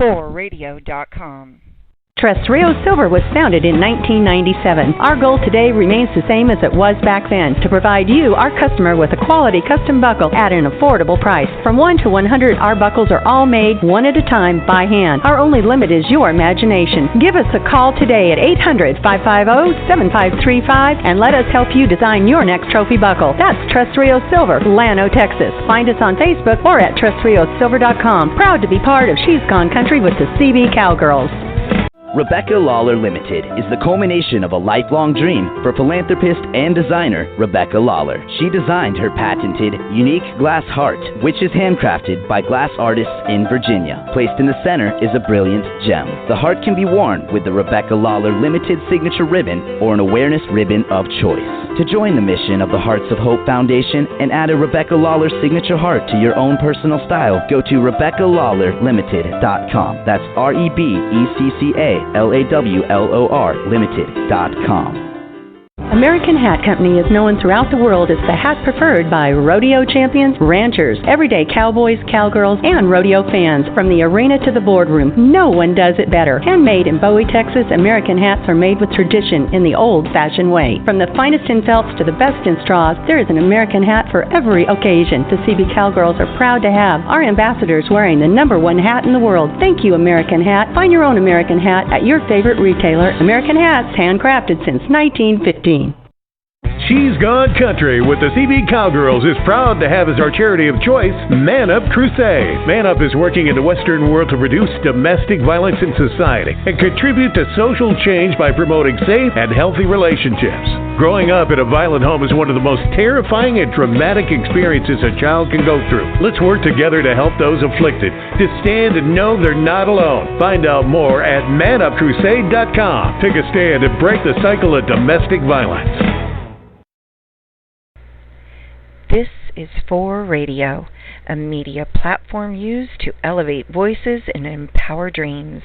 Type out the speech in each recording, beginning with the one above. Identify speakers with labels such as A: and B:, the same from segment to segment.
A: 4radio.com.
B: Terrestrial Silver was founded in 1997. Our goal today remains the same as it was back then, to provide you, our customer, with a quality custom buckle at an affordable price. From 1 to 100, our buckles are all made one at a time by hand. Our only limit is your imagination. Give us a call today at 800-550-7535 and let us help you design your next trophy buckle. That's Terrestrial Silver, Llano, Texas. Find us on Facebook or at terrestrialsilver.com. Proud to be part of She's Gone Country with the CB Cowgirls.
C: Rebecca Lawler Limited is the culmination of a lifelong dream for philanthropist and designer Rebecca Lawler. She designed her patented, unique glass heart, which is handcrafted by glass artists in Virginia. Placed in the center is a brilliant gem. The heart can be worn with the Rebecca Lawler Limited signature ribbon or an awareness ribbon of choice. To join the mission of the Hearts of Hope Foundation and add a Rebecca Lawler signature heart to your own personal style, go to RebeccaLawlerLimited.com. That's RebeccaLawlor Limited.com.
B: American Hat Company is known throughout the world as the hat preferred by rodeo champions, ranchers, everyday cowboys, cowgirls, and rodeo fans. From the arena to the boardroom, no one does it better. Handmade in Bowie, Texas, American hats are made with tradition in the old-fashioned way. From the finest in felts to the best in straws, there is an American hat for every occasion. The CB Cowgirls are proud to have our ambassadors wearing the #1 hat in the world. Thank you, American Hat. Find your own American hat at your favorite retailer. American Hats, handcrafted since 1915.
D: She's Gone Country with the CB Cowgirls is proud to have as our charity of choice Man Up Crusade. Man Up is working in the Western world to reduce domestic violence in society and contribute to social change by promoting safe and healthy relationships. Growing up in a violent home is one of the most terrifying and traumatic experiences a child can go through. Let's work together to help those afflicted to stand and know they're not alone. Find out more at manupcrusade.com. Take a stand and break the cycle of domestic violence.
A: This is 4Radio, a media platform used to elevate voices and empower dreams.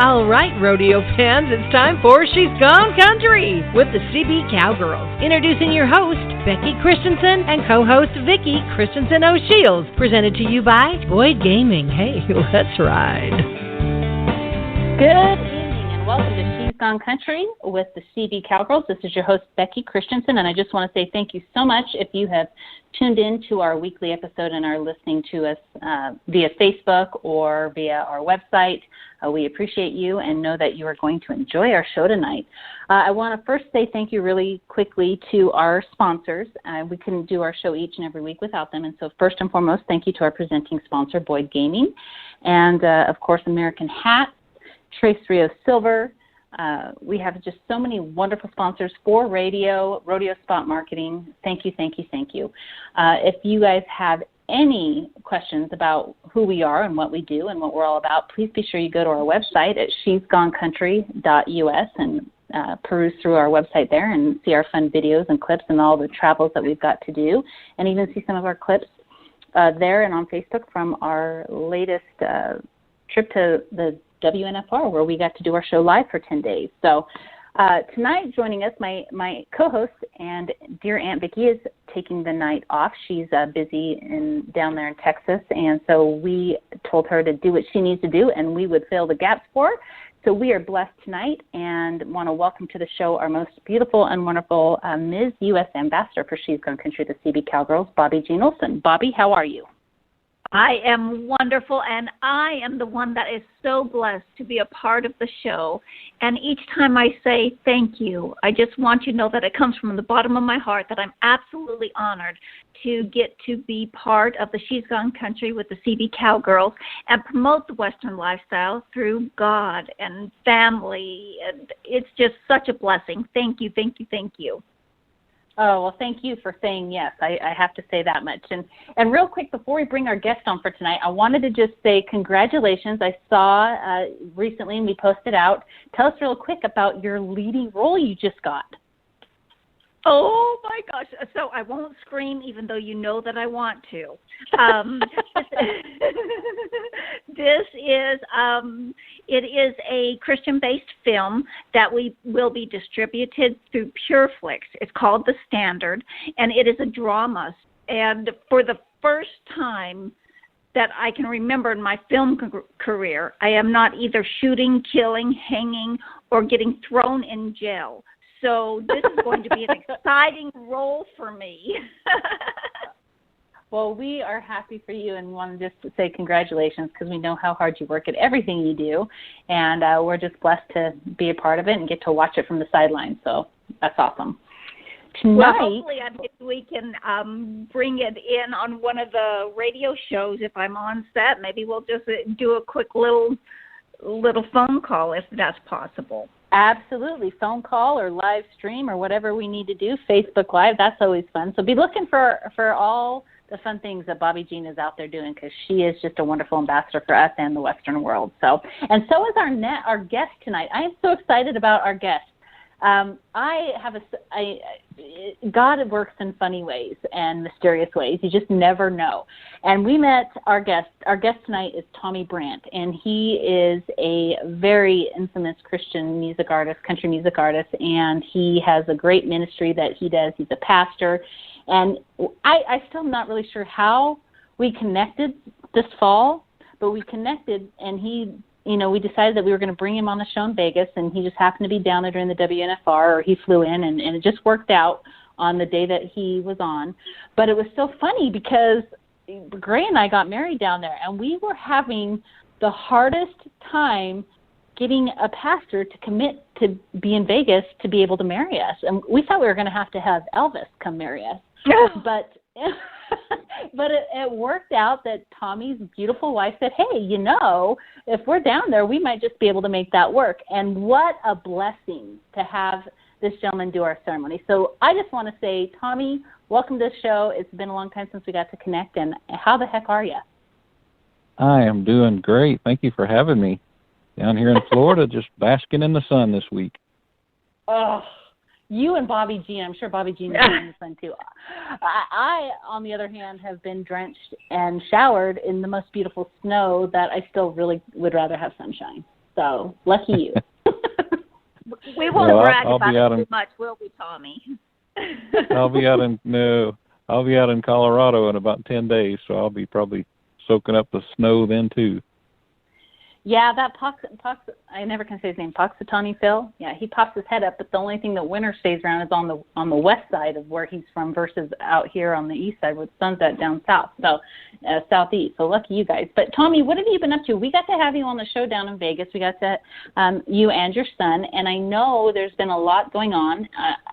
E: All right, rodeo fans, it's time for She's Gone Country with the CB Cowgirls. Introducing your host, Becky Christensen, and co-host Vicki Christensen O'Shields. Presented to you by Boyd Gaming. Hey, let's ride.
F: Good evening and welcome to She's Gone Country with the CB Cowgirls. This is your host, Becky Christensen, and I just want to say thank you so much if you have tuned in to our weekly episode and are listening to us via Facebook or via our website. We appreciate you and know that you are going to enjoy our show tonight. I want to first say thank you really quickly to our sponsors. We couldn't do our show each and every week without them, and so first and foremost, thank you to our presenting sponsor, Boyd Gaming, and of course, American Hat, Terrestrial Silver. We have just so many wonderful sponsors for rodeo spot marketing. Thank you, thank you, thank you. If you guys have any questions about who we are and what we do and what we're all about, please be sure you go to our website at shesgonecountry.us and peruse through our website there and see our fun videos and clips and all the travels that we've got to do, and even see some of our clips there and on Facebook from our latest trip to the WNFR, where we got to do our show live for 10 days. So tonight, joining us, my co-host and dear Aunt Vicki is taking the night off. She's busy down there in Texas, and so we told her to do what she needs to do, and we would fill the gaps for her. So we are blessed tonight and want to welcome to the show our most beautiful and wonderful Ms. U.S. Ambassador for She's Gone Country, the CB Cowgirls, Bobby Jean Olson. Bobby, how are you?
G: I am wonderful, and I am the one that is so blessed to be a part of the show. And each time I say thank you, I just want you to know that it comes from the bottom of my heart, that I'm absolutely honored to get to be part of the She's Gone Country with the CB Cowgirls and promote the Western lifestyle through God and family. And it's just such a blessing. Thank you, thank you, thank you.
F: Oh, well, thank you for saying yes. I have to say that much. And real quick, before we bring our guest on for tonight, I wanted to just say congratulations. I saw recently, and we posted out. Tell us real quick about your leading role you just got.
G: Oh, my gosh. So I won't scream, even though you know that I want to. This is it is a Christian-based film that will be distributed through PureFlix. It's called The Standard, and it is a drama. And for the first time that I can remember in my film career, I am not either shooting, killing, hanging, or getting thrown in jail. So this is going to be an exciting role for me.
F: Well, we are happy for you and want to just say congratulations because we know how hard you work at everything you do, and we're just blessed to be a part of it and get to watch it from the sidelines. So that's awesome. Tonight,
G: well, hopefully we can bring it in on one of the radio shows if I'm on set. Maybe we'll just do a quick little phone call if that's possible.
F: Absolutely. Phone call or live stream or whatever we need to do. Facebook Live, that's always fun. So be looking for all the fun things that Bobby Jean is out there doing because she is just a wonderful ambassador for us and the Western world. So is our guest tonight. I am so excited about our guest. God works in funny ways and mysterious ways. You just never know. And we met our guest. Our guest tonight is Tommy Brandt, and he is a very infamous Christian music artist, country music artist, and he has a great ministry that he does. He's a pastor. And I still am not really sure how we connected this fall, but we connected, and we decided that we were going to bring him on the show in Vegas, and he just happened to be down there during the WNFR, or he flew in, and it just worked out on the day that he was on. But it was so funny because Gray and I got married down there, and we were having the hardest time getting a pastor to commit to be in Vegas to be able to marry us. And we thought we were going to have Elvis come marry us. But it worked out that Tommy's beautiful wife said, hey, if we're down there, we might just be able to make that work. And what a blessing to have this gentleman do our ceremony. So I just want to say, Tommy, welcome to the show. It's been a long time since we got to connect. And how the heck are you?
H: I am doing great. Thank you for having me. Down here in Florida, just basking in the sun this week.
F: Oh, you and Bobby Jean, I'm sure Bobby Jean is in the sun too. I, on the other hand, have been drenched and showered in the most beautiful snow that I still really would rather have sunshine. So, lucky you.
G: We won't brag about it too much, will we, Tommy?
H: I'll be out in Colorado in about 10 days, so I'll be probably soaking up the snow then too.
F: Yeah, that I never can say his name, Poxitani Phil. Yeah, he pops his head up, but the only thing that winter stays around is on the west side of where he's from versus out here on the east side where the sun's at down south, so southeast. So lucky you guys. But Tommy, what have you been up to? We got to have you on the show down in Vegas. We got to you and your son, and I know there's been a lot going on.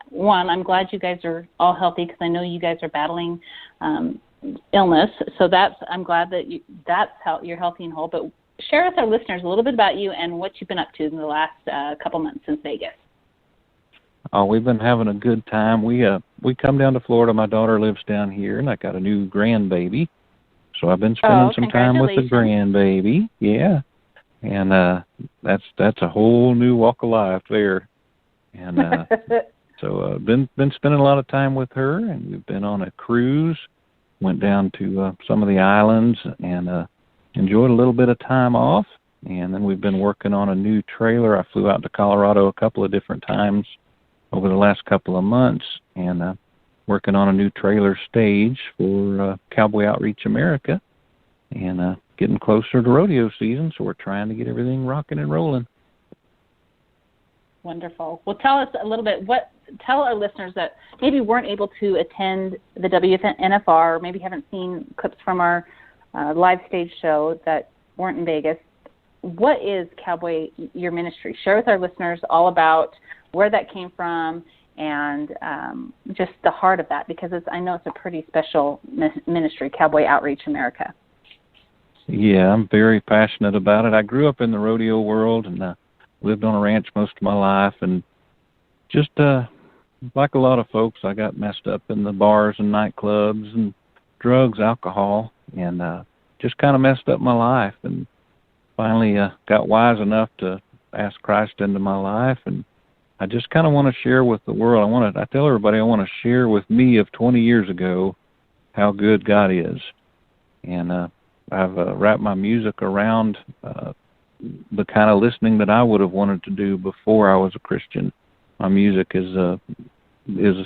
F: One, I'm glad you guys are all healthy because I know you guys are battling illness. So I'm glad that's how you're healthy and whole. But share with our listeners a little bit about you and what you've been up to in the last couple months since Vegas.
H: Oh, we've been having a good time. We come down to Florida. My daughter lives down here, and I got a new grandbaby. So I've been spending some time with the grandbaby. Yeah, and that's a whole new walk of life there. And so been spending a lot of time with her, and we've been on a cruise. Went down to some of the islands and enjoyed a little bit of time off, and then we've been working on a new trailer. I flew out to Colorado a couple of different times over the last couple of months, and working on a new trailer stage for Cowboy Outreach America, and getting closer to rodeo season, so we're trying to get everything rocking and rolling.
F: Wonderful. Well, tell us a little bit, tell our listeners that maybe weren't able to attend the WNFR, or maybe haven't seen clips from our live stage show that weren't in Vegas. What is Cowboy, your ministry? Share with our listeners all about where that came from and just the heart of that, because I know it's a pretty special ministry, Cowboy Outreach America.
H: Yeah, I'm very passionate about it. I grew up in the rodeo world and lived on a ranch most of my life, and just like a lot of folks, I got messed up in the bars and nightclubs and drugs, alcohol, and just kind of messed up my life, and finally got wise enough to ask Christ into my life, and I just kind of want to share with the world. I tell everybody I want to share with me of 20 years ago how good God is, and wrapped my music around the kind of listening that I would have wanted to do before I was a Christian. My music is the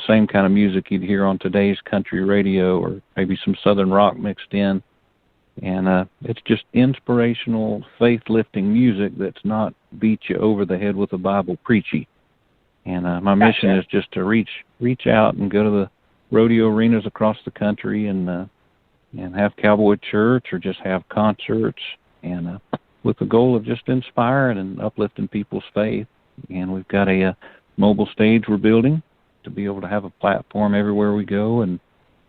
H: same kind of music you'd hear on today's country radio, or maybe some southern rock mixed in. And it's just inspirational, faith-lifting music that's not beat you over the head with a Bible preachy. And my mission is just to reach out and go to the rodeo arenas across the country and have cowboy church or just have concerts, and with the goal of just inspiring and uplifting people's faith. And we've got a mobile stage we're building to be able to have a platform everywhere we go, and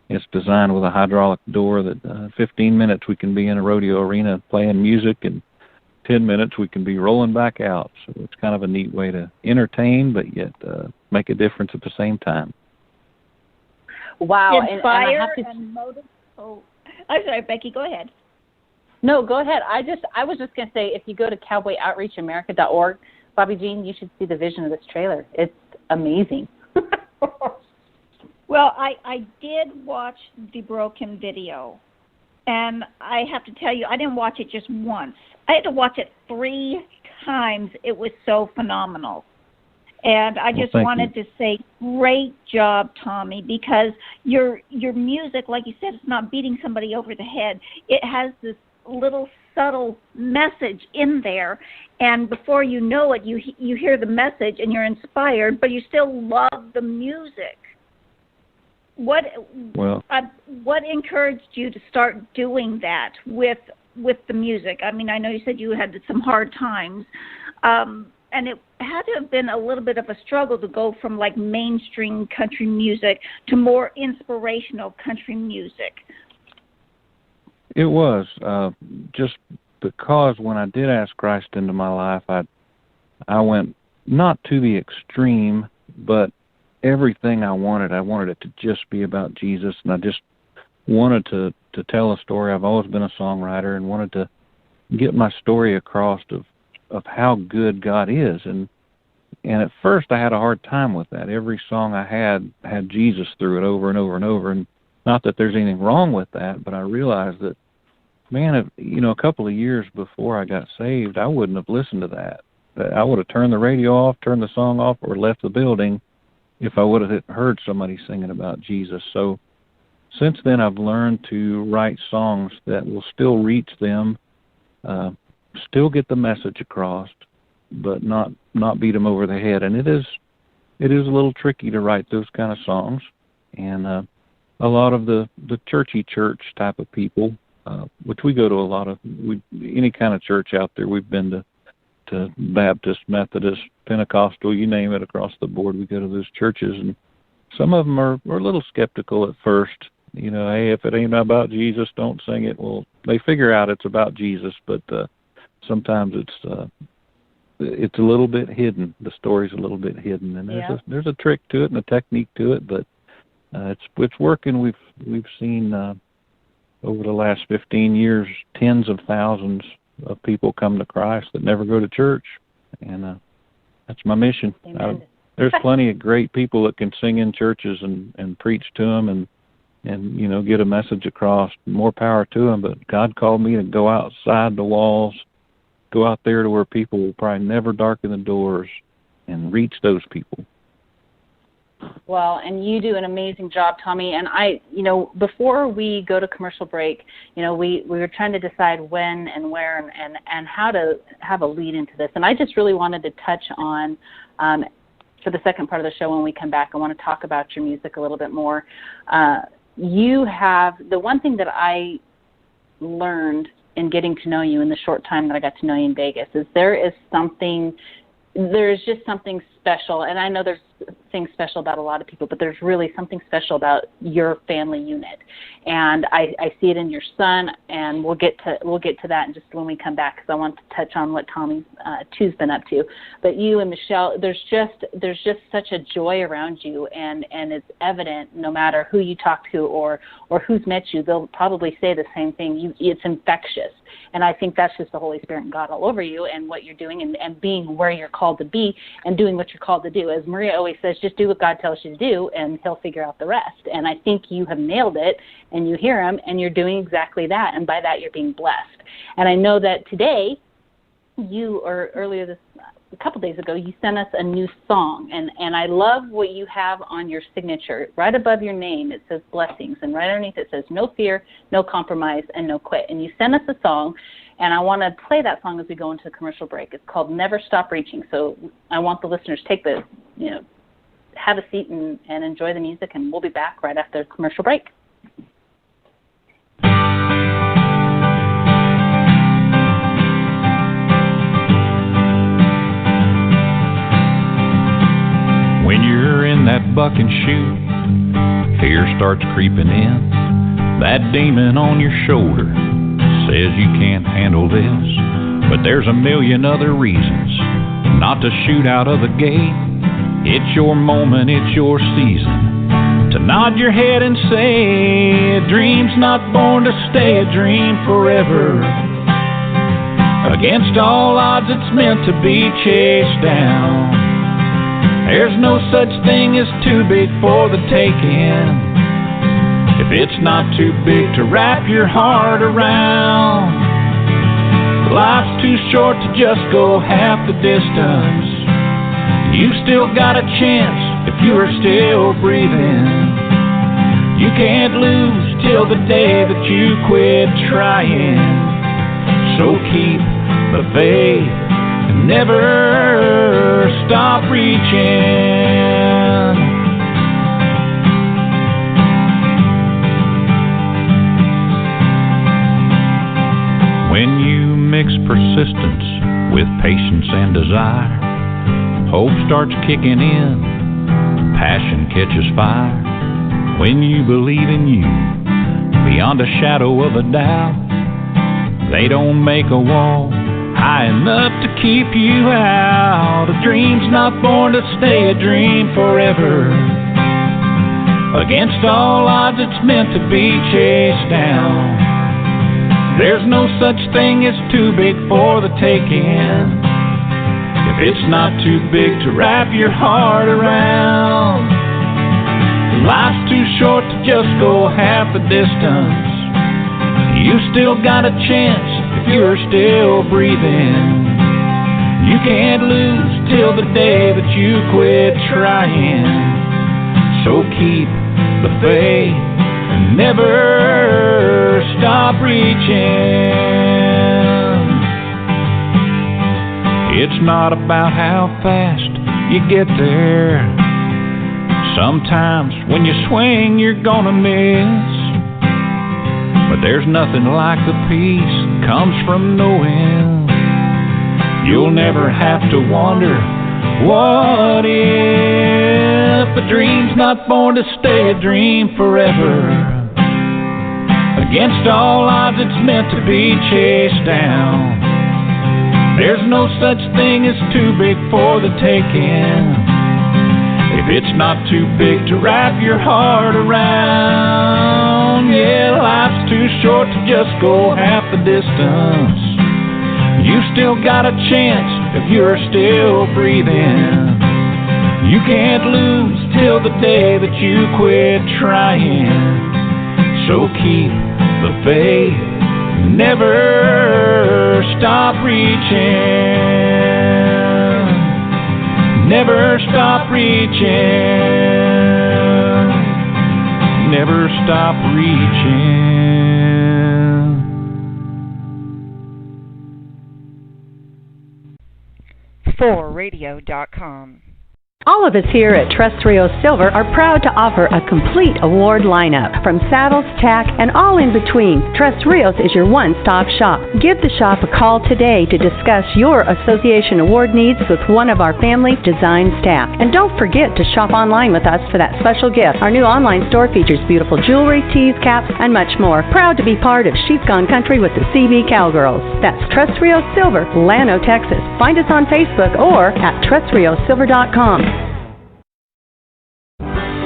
H: it's designed with a hydraulic door that 15 minutes we can be in a rodeo arena playing music, and 10 minutes we can be rolling back out. So it's kind of a neat way to entertain but yet make a difference at the same time.
F: Wow.
G: Inspire and motivate. Oh, I'm sorry, Becky, go ahead.
F: No, go ahead. I was just going to say, if you go to cowboyoutreachamerica.org, Bobby Jean, you should see the vision of this trailer. It's amazing.
G: Well, I did watch the Broken video, and I have to tell you, I didn't watch it just once. I had to watch it 3 times. It was so phenomenal. And I just wanted to say, great job, Tommy, because your music, like you said, it's not beating somebody over the head. It has this little subtle message in there, and before you know it, you hear the message and you're inspired, but you still love the music. What encouraged you to start doing that with the music? I mean, I know you said you had some hard times, and it had to have been a little bit of a struggle to go from like mainstream country music to more inspirational country music.
H: It was just because when I did ask Christ into my life, I went not to the extreme, but everything I wanted it to just be about Jesus, and I just wanted to tell a story. I've always been a songwriter and wanted to get my story across of how good God is, and at first I had a hard time with that. Every song I had Jesus through it over and over and over, and not that there's anything wrong with that, but I realized that, man, a couple of years before I got saved, I wouldn't have listened to that. I would have turned the radio off, turned the song off, or left the building if I would have heard somebody singing about Jesus. So since then, I've learned to write songs that will still reach them, still get the message across, but not beat them over the head. And it is a little tricky to write those kind of songs. And a lot of the churchy church type of people, which we go to a lot of, any kind of church out there. We've been to Baptist, Methodist, Pentecostal, you name it, across the board. We go to those churches, and some of them are a little skeptical at first. Hey, if it ain't about Jesus, don't sing it. Well, they figure out it's about Jesus, but sometimes it's a little bit hidden. The story's a little bit hidden, and there's a trick to it and a technique to it, but it's working. We've seen over the last 15 years tens of thousands of people come to Christ that never go to church, and that's my mission. There's plenty of great people that can sing in churches and preach to them and get a message across. More power to them, but God called me to go outside the walls, go out there to where people will probably never darken the doors, and reach those people.
F: Well, and you do an amazing job, Tommy. And before we go to commercial break, we were trying to decide when and where and how to have a lead into this. And I just really wanted to touch on, for the second part of the show when we come back, I want to talk about your music a little bit more. You have, the one thing that I learned in getting to know you in the short time that I got to know you in Vegas is there's just something special, and I know there's things special about a lot of people, but there's really something special about your family unit, and I see it in your son, and we'll get to that in just when we come back, because I want to touch on what Tommy too's been up to. But you and Michelle, there's just such a joy around you, and it's evident no matter who you talk to or who's met you, they'll probably say the same thing. It's infectious, and I think that's just the Holy Spirit and God all over you, and what you're doing, and being where you're called to be, and doing what you're you're called to do. As Maria always says, just do what God tells you to do, and he'll figure out the rest. And I think you have nailed it, and you hear him, and you're doing exactly that. And by that, you're being blessed. And I know that today, a couple days ago, you sent us a new song, and I love what you have on your signature. Right above your name, it says blessings, and right underneath it says no fear, no compromise, and no quit. And you sent us a song, and I want to play that song as we go into a commercial break. It's called Never Stop Reaching. So I want the listeners to have a seat and enjoy the music, and we'll be back right after the commercial break.
I: When you're in that buck and shoot, fear starts creeping in. That demon on your shoulder says you can't handle this. But there's a million other reasons not to shoot out of the gate. It's your moment, it's your season to nod your head and say, a dream's not born to stay a dream forever. Against all odds, it's meant to be chased down. There's no such thing as too big for the taking, if it's not too big to wrap your heart around. Life's too short to just go half the distance. You've still got a chance if you are still breathing. You can't lose till the day that you quit trying. So keep the faith. Never stop reaching. When you mix persistence with patience and desire, hope starts kicking in, passion catches fire. When you believe in you beyond a shadow of a doubt, they don't make a wall high enough to keep you out. A dream's not born to stay a dream forever. Against all odds, it's meant to be chased down. There's no such thing as too big for the taking, if it's not too big to wrap your heart around. Life's too short to just go half the distance. You still got a chance if you're still breathing. You can't lose till the day that you quit trying. So keep the faith and never stop reaching. It's not about how fast you get there. Sometimes when you swing, you're gonna miss. But there's nothing like the peace comes from knowing you'll never have to wonder, what if? A dream's not born to stay a dream forever. Against all odds, it's meant to be chased down. There's no such thing as too big for the taking, if it's not too big to wrap your heart around. Yeah, life's too short to just go half the distance. You still got a chance if you're still breathing. You can't lose till the day that you quit trying. So keep the faith, never stop reaching. Never stop reaching. Never stop reaching.
A: forradio.com.
B: All of us here at Terrestrial Silver are proud to offer a complete award lineup, from saddles, tack, and all in between. Terrestrial is your one-stop shop. Give the shop a call today to discuss your association award needs with one of our family design staff. And don't forget to shop online with us for that special gift. Our new online store features beautiful jewelry, tees, caps, and much more. Proud to be part of She's Gone Country with the CB Cowgirls. That's Terrestrial Silver, Llano, Texas. Find us on Facebook or at terrestrialsilver.com.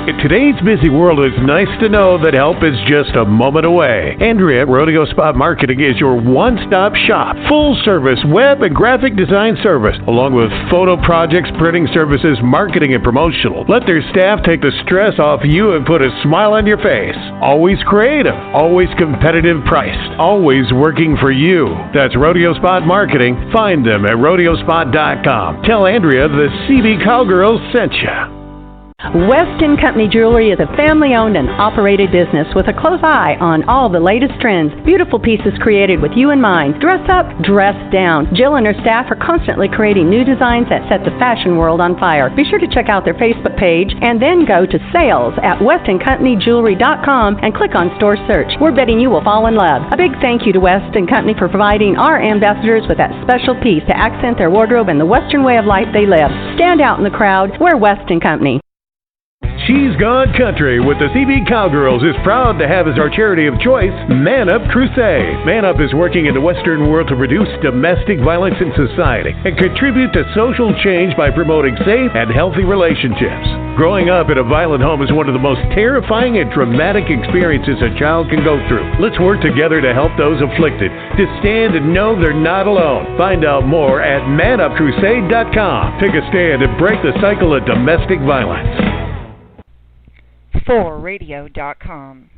D: In today's busy world, it's nice to know that help is just a moment away. Andrea at Rodeo Spot Marketing is your one-stop shop. Full-service web and graphic design service, along with photo projects, printing services, marketing, and promotional. Let their staff take the stress off you and put a smile on your face. Always creative, always competitive priced, always working for you. That's Rodeo Spot Marketing. Find them at rodeospot.com. Tell Andrea the CB Cowgirls sent you.
B: West & Company Jewelry is a family-owned and operated business with a close eye on all the latest trends. Beautiful pieces created with you in mind. Dress up, dress down. Jill and her staff are constantly creating new designs that set the fashion world on fire. Be sure to check out their Facebook page and then go to sales at westandcompanyjewelry.com and click on store search. We're betting you will fall in love. A big thank you to West & Company for providing our ambassadors with that special piece to accent their wardrobe and the Western way of life they live. Stand out in the crowd. We're West & Company.
D: She's Gone Country with the CB Cowgirls is proud to have as our charity of choice Man Up Crusade. Man Up is working in the Western world to reduce domestic violence in society and contribute to social change by promoting safe and healthy relationships. Growing up in a violent home is one of the most terrifying and traumatic experiences a child can go through. Let's work together to help those afflicted to stand and know they're not alone. Find out more at manupcrusade.com. Take a stand and break the cycle of domestic violence.
A: 4radio.com.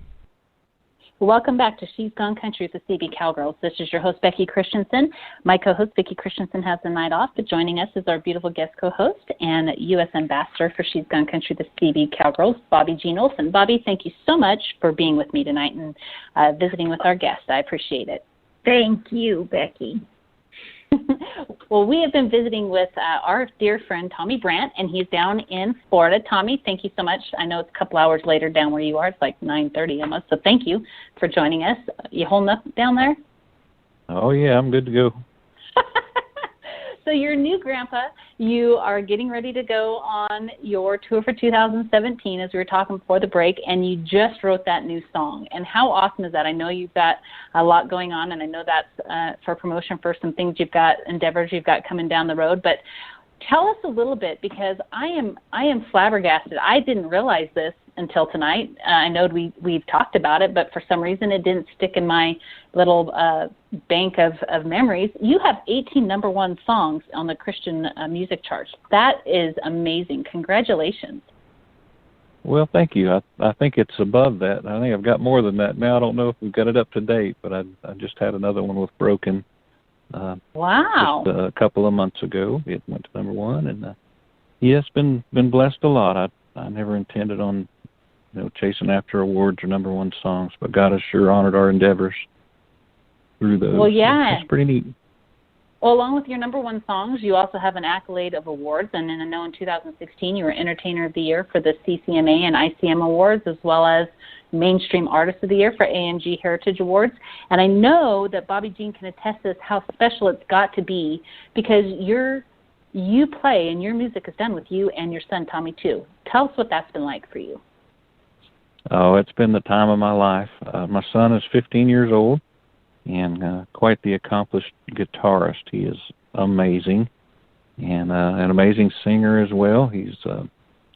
F: Welcome back to She's Gone Country with the CB Cowgirls. This is your host, Becky Christensen. My co-host, Vicki Christensen, has the night off, but joining us is our beautiful guest co-host and U.S. Ambassador for She's Gone Country, the CB Cowgirls, Bobby Jean Olson. Bobby, thank you so much for being with me tonight and visiting with our guest. I appreciate it.
G: Thank you, Becky.
F: Well, we have been visiting with our dear friend Tommy Brandt, and he's down in Florida. Tommy, thank you so much. I know it's a couple hours later down where you are. It's like 9:30 almost, so thank you for joining us. You holding up down there?
H: Oh, yeah, I'm good to go.
F: So you're a new grandpa. You are getting ready to go on your tour for 2017, as we were talking before the break, and you just wrote that new song. And how awesome is that? I know you've got a lot going on, and I know that's for promotion for some things you've got, endeavors you've got coming down the road. But tell us a little bit, because I am flabbergasted. I didn't realize this until tonight. I know we've talked about it, but for some reason it didn't stick in my little bank of memories. You have 18 number one songs on the Christian music charts. That is amazing. Congratulations.
H: Well, thank you. I think it's above that. I think I've got more than that now. I don't know if we've got it up to date, but I just had another one with Broken.
F: Wow.
H: Just a couple of months ago. It went to number one, and yes, been blessed a lot. I never intended on chasing after awards or number one songs, but God has sure honored our endeavors through those.
F: Well, yeah.
H: It's pretty neat.
F: Well, along with your number one songs, you also have an accolade of awards, and I know in 2016 you were Entertainer of the Year for the CCMA and ICM Awards, as well as Mainstream Artist of the Year for AMG Heritage Awards. And I know that Bobby Jean can attest to how special it's got to be, because you play and your music is done with you and your son Tommy too. Tell us what that's been like for you.
H: Oh, it's been the time of my life. My son is 15 years old and quite the accomplished guitarist. He is amazing and an amazing singer as well. He's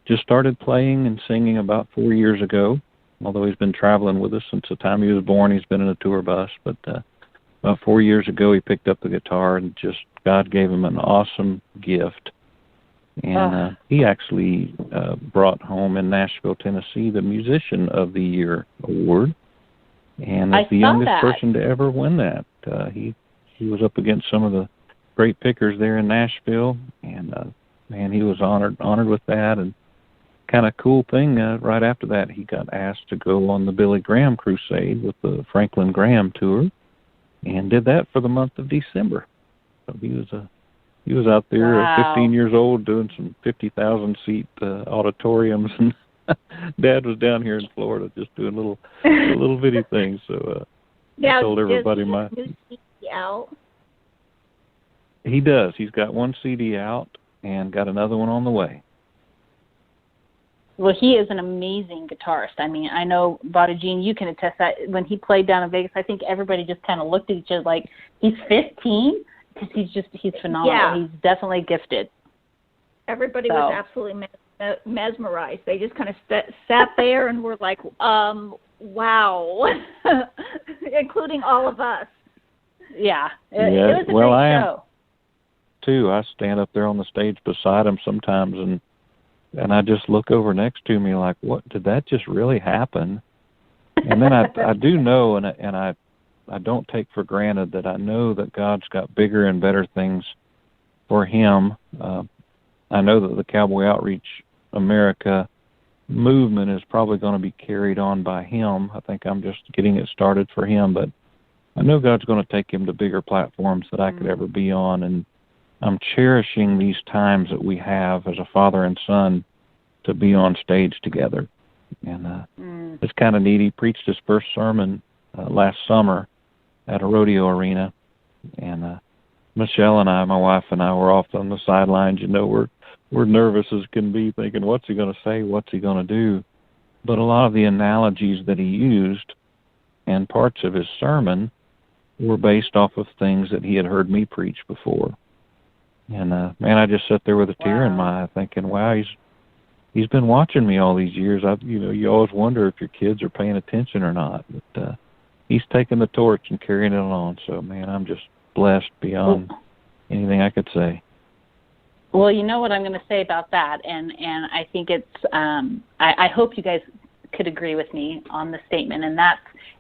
H: just started playing and singing about 4 years ago, although he's been traveling with us since the time he was born. He's been in a tour bus, but about 4 years ago he picked up the guitar, and just God gave him an awesome gift. And he actually brought home in Nashville, Tennessee, the Musician of the Year award, and is the youngest person to ever win that. He was up against some of the great pickers there in Nashville, and man, he was honored with that. And kind of cool thing, right after that, he got asked to go on the Billy Graham Crusade with the Franklin Graham Tour, and did that for the month of December. So he was out there at 15 years old doing some 50,000-seat auditoriums, and Dad was down here in Florida just doing little bitty things. So I told everybody
G: new CD out?
H: He does. He's got one CD out and got another one on the way.
F: Well, he is an amazing guitarist. I mean, I know, Bobby Jean, you can attest that when he played down in Vegas, I think everybody just kind of looked at each other like, he's 15? Because he's phenomenal. Yeah. He's definitely gifted.
G: Everybody was absolutely mesmerized. They just kind of sat there and were like, wow, including all of us.
F: Yeah, it was a great show.
H: Too. I stand up there on the stage beside him sometimes, and I just look over next to me like, what, did that just really happen? And then I do know, and I don't take for granted that I know that God's got bigger and better things for him. I know that the Cowboy Outreach America movement is probably going to be carried on by him. I think I'm just getting it started for him, but I know God's going to take him to bigger platforms that I could ever be on, and I'm cherishing these times that we have as a father and son to be on stage together. And it's kind of neat. He preached his first sermon last summer at a rodeo arena, and Michelle and I, my wife and I, were off on the sidelines. You know, we're nervous as can be, thinking, what's he going to say? What's he going to do? But a lot of the analogies that he used and parts of his sermon were based off of things that he had heard me preach before. And man, I just sat there with a tear in my eye, thinking, "Wow, he's been watching me all these years." You always wonder if your kids are paying attention or not, but he's taking the torch and carrying it on. So, man, I'm just blessed beyond anything I could say.
F: Well, you know what I'm going to say about that, and I think it's. I hope you guys could agree with me on the statement, and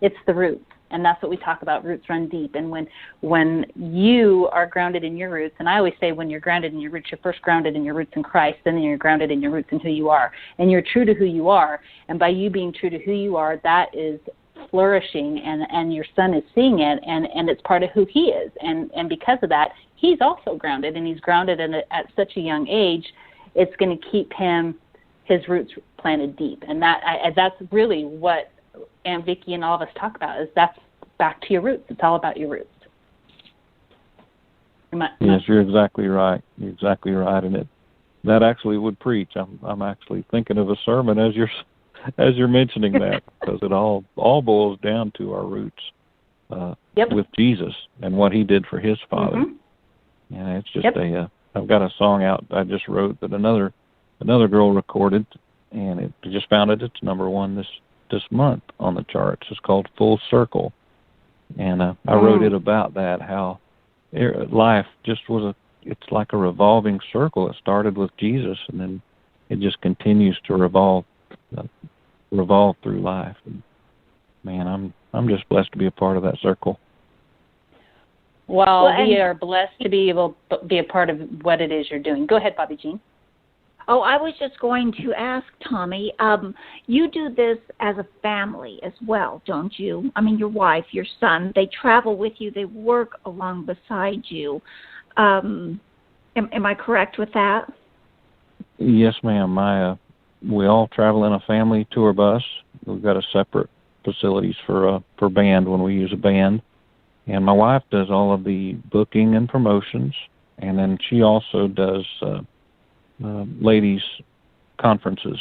F: it's the roots. And that's what we talk about, roots run deep. And when you are grounded in your roots, and I always say when you're grounded in your roots, you're first grounded in your roots in Christ, then you're grounded in your roots in who you are. And you're true to who you are. And by you being true to who you are, that is flourishing, and your son is seeing it, and it's part of who he is. And because of that, he's also grounded, and he's grounded at such a young age, it's going to keep his roots planted deep. And that's really what Aunt Vicki and all of us talk about, is that's back to your roots. It's all about your roots.
H: Yes, you're exactly right. You're exactly right, and that actually would preach. I'm actually thinking of a sermon as you're mentioning that, because it all boils down to our roots with Jesus and what he did for his Father. Mm-hmm. And it's just I've got a song out I just wrote that another girl recorded, and it just found its number one this month on the charts. It's called Full Circle, and I wrote it about that, how life just it's like a revolving circle. It started with Jesus, and then it just continues to revolve through life. And man, I'm just blessed to be a part of that circle.
F: Well, we are blessed to be able to be a part of what it is you're doing. Go ahead, Bobby Jean.
G: Oh, I was just going to ask, Tommy, you do this as a family as well, don't you? I mean, your wife, your son, they travel with you, they work along beside you. Am I correct with that?
H: Yes, ma'am. We all travel in a family tour bus. We've got a separate facilities for band when we use a band. And my wife does all of the booking and promotions, and then she also does ladies' conferences.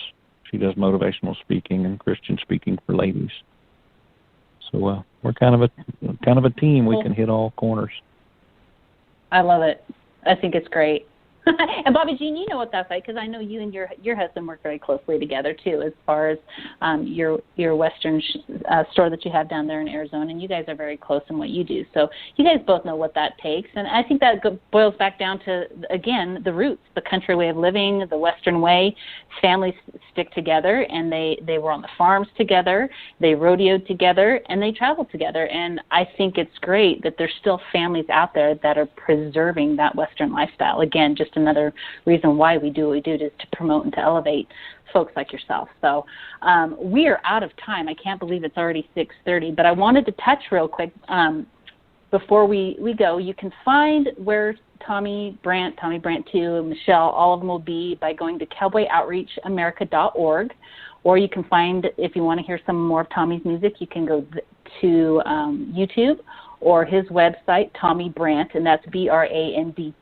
H: She does motivational speaking and Christian speaking for ladies. So we're kind of a team. We can hit all corners.
F: I love it. I think it's great. And Bobby Jean, you know what that's like, because I know you and your husband work very closely together too, as far as your Western store that you have down there in Arizona, and you guys are very close in what you do. So you guys both know what that takes, and I think that boils back down to, again, the roots, the country way of living, the Western way. Families stick together, and they were on the farms together, they rodeoed together, and they traveled together. And I think it's great that there's still families out there that are preserving that Western lifestyle. Again, just another reason why we do what we do, is to promote and to elevate folks like yourself. So we are out of time. I can't believe it's already 6:30, but I wanted to touch real quick before we go. You can find where Tommy Brandt 2, Michelle, all of them will be by going to cowboyoutreachamerica.org, or you can find, if you want to hear some more of Tommy's music, you can go to YouTube or his website, Tommy Brandt, and that's BRANDT.org,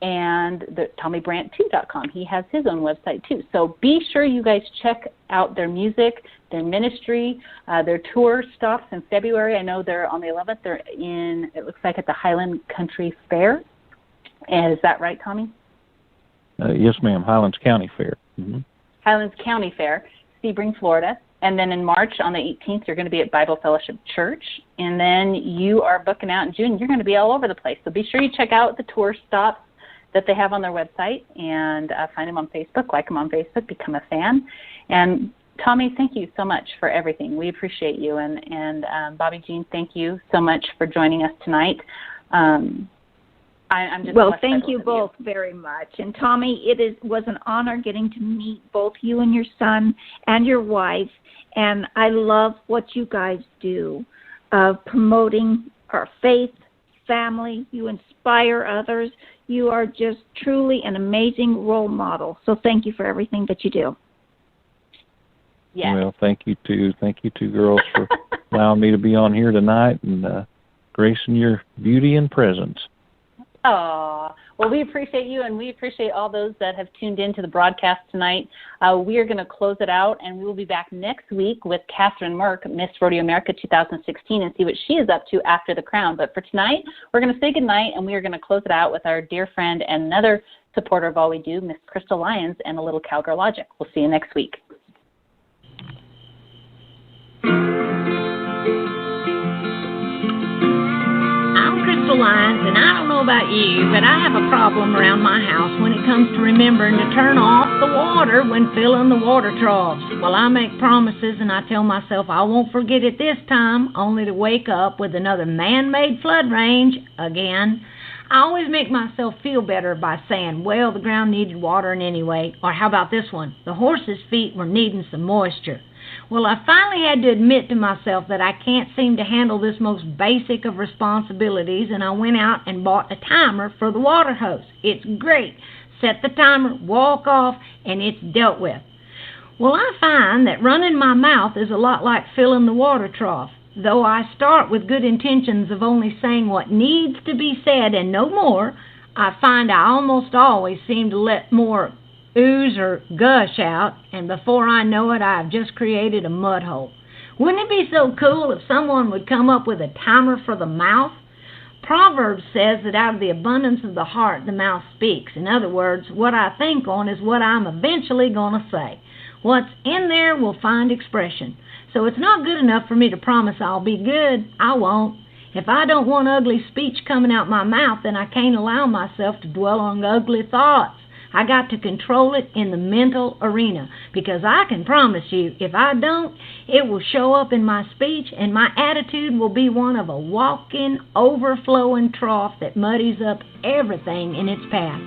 F: and the TommyBrandt2.com. He has his own website too. So be sure you guys check out their music, their ministry, their tour stops in February. I know they're on the 11th. They're it looks like at the Highland Country Fair. And is that right, Tommy?
H: Yes, ma'am. Highlands County Fair.
F: Mm-hmm. Highlands County Fair, Sebring, Florida. And then in March, on the 18th, you're going to be at Bible Fellowship Church. And then you are booking out in June. You're going to be all over the place. So be sure you check out the tour stops that they have on their website and find them on Facebook, like them on Facebook, become a fan. And Tommy, thank you so much for everything. We appreciate you. And Bobby Jean, thank you so much for joining us tonight. I'm just
G: thank you both very much. And Tommy, was an honor getting to meet both you and your son and your wife. And I love what you guys do of promoting our faith, family. You inspire others. You are just truly an amazing role model. So thank you for everything that you do.
F: Yes.
H: Well, thank you too. Thank you two girls for allowing me to be on here tonight and gracing your beauty and presence.
F: Oh, well, we appreciate you, and we appreciate all those that have tuned in to the broadcast tonight. We are going to close it out, and we will be back next week with Catherine Merck, Miss Rodeo America 2016, and see what she is up to after the crown. But for tonight, we're going to say goodnight, and we are going to close it out with our dear friend and another supporter of all we do, Miss Crystal Lyons, and a little Cowgirl Logic. We'll see you next week.
E: Lyons, and I don't know about you, but I have a problem around my house when it comes to remembering to turn off the water when filling the water troughs. Well, I make promises and I tell myself I won't forget it this time, only to wake up with another man-made flood range again. I always make myself feel better by saying, well, the ground needed watering anyway, or how about this one? The horse's feet were needing some moisture. Well, I finally had to admit to myself that I can't seem to handle this most basic of responsibilities, and I went out and bought a timer for the water hose. It's great. Set the timer, walk off, and it's dealt with. Well, I find that running my mouth is a lot like filling the water trough. Though I start with good intentions of only saying what needs to be said and no more, I find I almost always seem to let more ooze or gush out, and before I know it, I've just created a mud hole. Wouldn't it be so cool if someone would come up with a timer for the mouth? Proverbs says that out of the abundance of the heart, the mouth speaks. In other words, what I think on is what I'm eventually going to say. What's in there will find expression. So it's not good enough for me to promise I'll be good. I won't. If I don't want ugly speech coming out my mouth, then I can't allow myself to dwell on ugly thoughts. I got to control it in the mental arena, because I can promise you, if I don't, it will show up in my speech, and my attitude will be one of a walking, overflowing trough that muddies up everything in its path.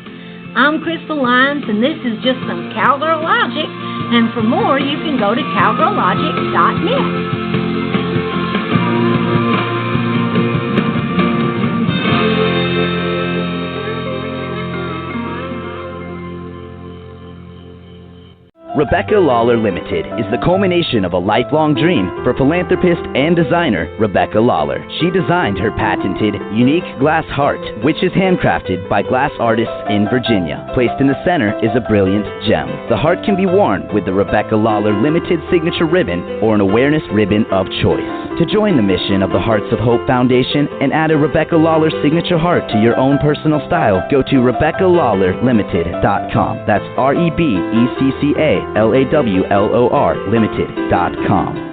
E: I'm Crystal Lyons, and this is just some Cowgirl Logic, and for more, you can go to cowgirllogic.net.
C: Rebecca Lawler Limited is the culmination of a lifelong dream for philanthropist and designer Rebecca Lawler. She designed her patented, unique glass heart, which is handcrafted by glass artists in Virginia. Placed in the center is a brilliant gem. The heart can be worn with the Rebecca Lawler Limited signature ribbon or an awareness ribbon of choice. To join the mission of the Hearts of Hope Foundation and add a Rebecca Lawler signature heart to your own personal style, go to RebeccaLawlerLimited.com. That's RebeccaLawler Limited.com.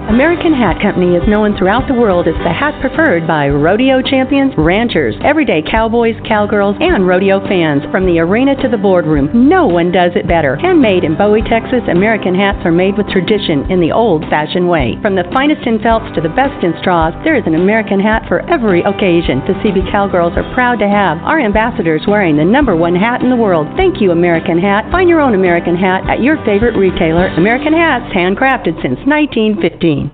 B: American Hat Company is known throughout the world as the hat preferred by rodeo champions, ranchers, everyday cowboys, cowgirls, and rodeo fans. From the arena to the boardroom, no one does it better. Handmade in Bowie, Texas, American hats are made with tradition in the old-fashioned way. From the finest in felts to the best in straws, there is an American hat for every occasion. The CB Cowgirls are proud to have our ambassadors wearing the #1 hat in the world. Thank you, American Hat. Find your own American hat at your favorite retailer. American Hats, handcrafted since 1915.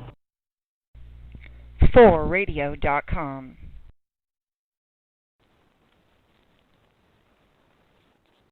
A: 4radio.com